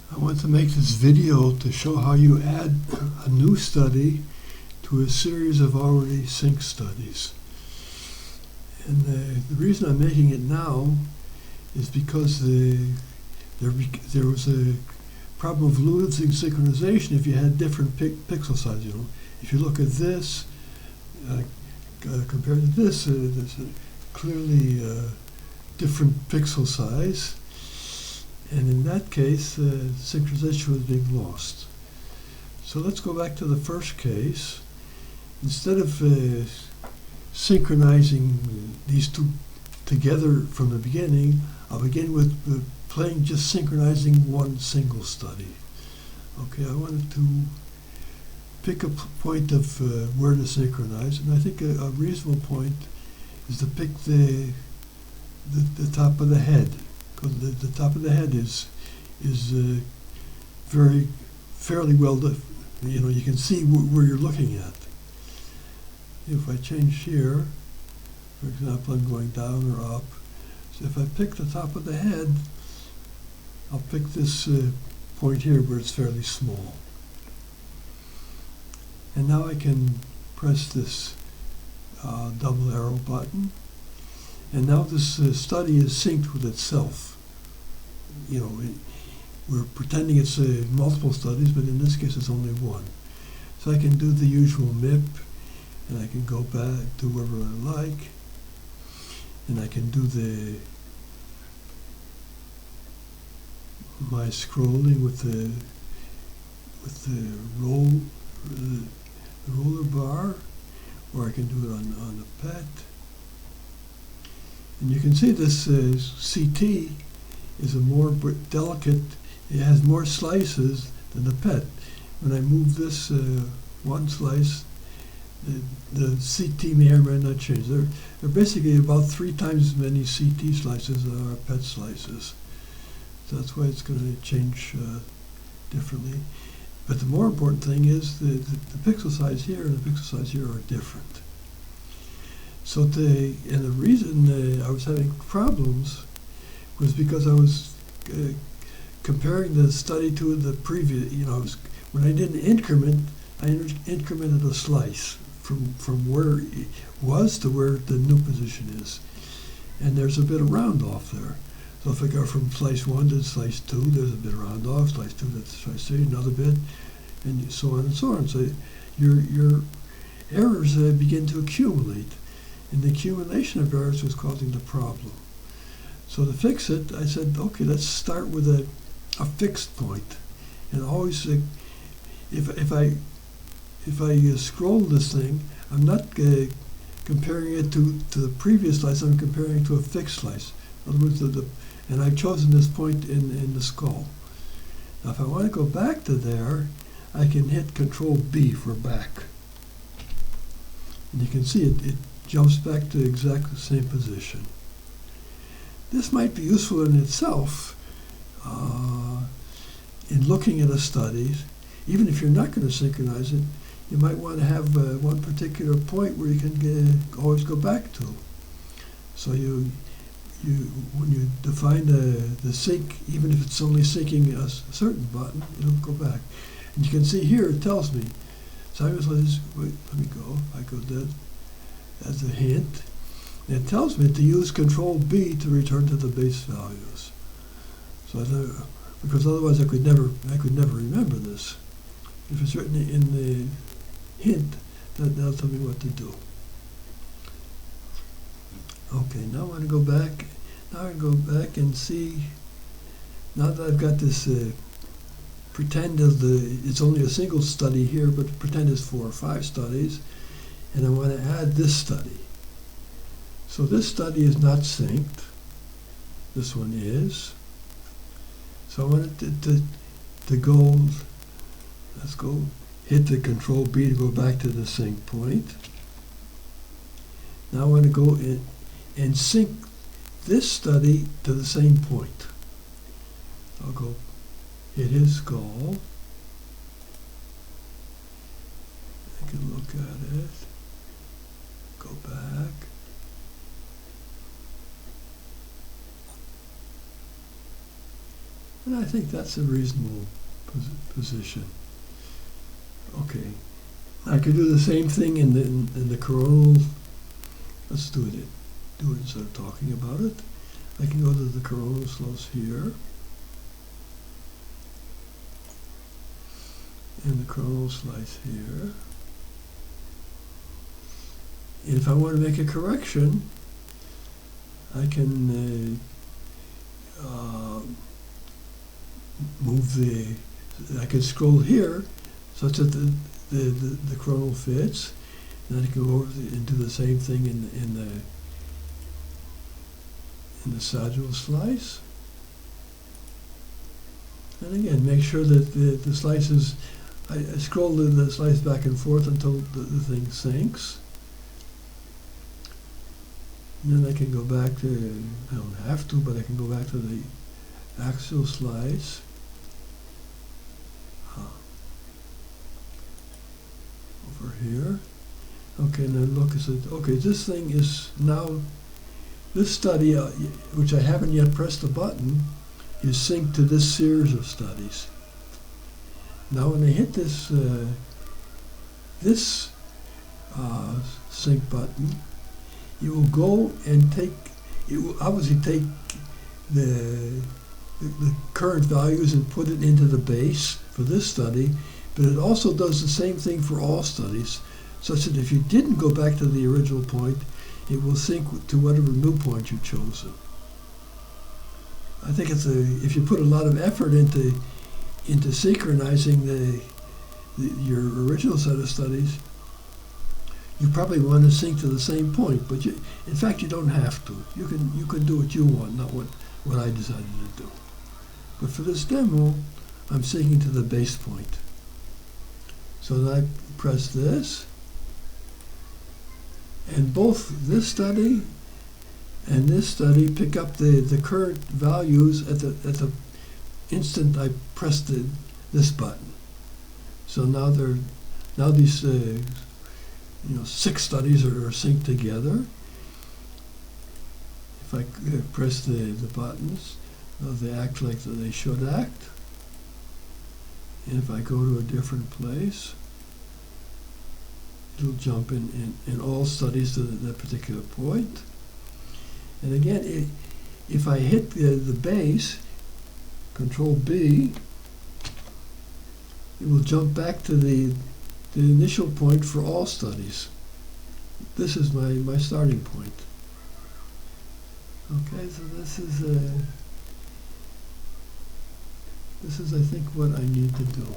I want to make this video to show how you add a new study to a series of already synced studies. And the reason I'm making it now is because there was a problem of losing synchronization if you had different pixel sizes. You know, if you look at this compared to this, there's a clearly different pixel size. And in that case, synchronization was being lost. So let's go back to the first case. Instead of synchronizing these two together from the beginning, I'll begin with playing just synchronizing one single study. Okay, I wanted to pick a point of where to synchronize, and I think a reasonable point is to pick the top of the head. Because the top of the head is fairly well, you can see where you're looking at. If I change here, for example, I'm going down or up. So if I pick the top of the head, I'll pick this point here where it's fairly small. And now I can press this double arrow button. And now this study is synced with itself. You know, we're pretending it's multiple studies, but in this case it's only one. So I can do the usual MIP, and I can go back to wherever I like, and I can do my scrolling with the roller bar, or I can do it on the pet. And you can see this CT is a more delicate, it has more slices than the PET. When I move this one slice, the CT may or may not change. They're basically about 3 times as many CT slices as are PET slices. So that's why it's going to change differently. But the more important thing is the pixel size here and the pixel size here are different. So the reason I was having problems was because I was comparing the study to the previous. When I did an increment, I incremented a slice from where it was to where the new position is, and there's a bit of round off there. So if I go from slice 1 to slice 2, there's a bit of round off. Slice 2 to slice 3, another bit, and so on and so on. So your errors begin to accumulate. And the accumulation of errors was causing the problem. So to fix it, I said, okay, let's start with a fixed point. And always, if I scroll this thing, I'm not comparing it to the previous slice. I'm comparing it to a fixed slice. In other words, and I've chosen this point in the skull. Now, if I want to go back to there, I can hit Control B for back. And you can see it jumps back to exactly the same position. This might be useful in itself in looking at a study. Even if you're not going to synchronize it, you might want to have one particular point where you can always go back to. So when you define the sync, even if it's only syncing a certain button, it'll go back. And you can see here it tells me. So I was like, wait, let me go. I go there. As a hint, and it tells me to use Control B to return to the base values. So because otherwise I could never remember this. If it's written in the hint, that'll tell me what to do. Okay, now I'm going to go back. Now I can go back and see. Now that I've got this, pretend it's only a single study here, but pretend it's 4 or 5 studies. And I want to add this study. So this study is not synced. This one is. So I want it to go, let's go hit the Control B to go back to the sync point. Now I want to go in and sync this study to the same point. I'll go hit his skull. I can look at it. Go back. And I think that's a reasonable position. Okay. I could do the same thing in the coronal. Let's do it instead of talking about it. I can go to the coronal slice here. And the coronal slice here. And if I want to make a correction, I can I can scroll here such that the coronal fits. And then I can go over and do the same thing in the sagittal slice. And again, make sure that the slices, I scroll the slice back and forth until the thing sinks. And then I can go back to, I don't have to, but I can go back to the axial slice. Over here. Okay, now look, okay, this thing is now, this study, which I haven't yet pressed the button, is synced to this series of studies. Now when I hit this sync button, you will go and it will obviously take the current values and put it into the base for this study, but it also does the same thing for all studies, such that if you didn't go back to the original point, it will sync to whatever new point you've chosen. I think if you put a lot of effort into synchronizing your original set of studies, you probably want to sync to the same point, but in fact you don't have to. You can do what you want, not what I decided to do. But for this demo, I'm syncing to the base point. So then I press this, and both this study and this study pick up the current values at the instant I press this button. So now these 6 studies are synced together. If I press the buttons, they act like they should act. And if I go to a different place, it'll jump in all studies to that particular point. And again, if I hit the base, Control B, it will jump back to the initial point for all studies. This is my starting point. Okay, so this is I think what I need to do.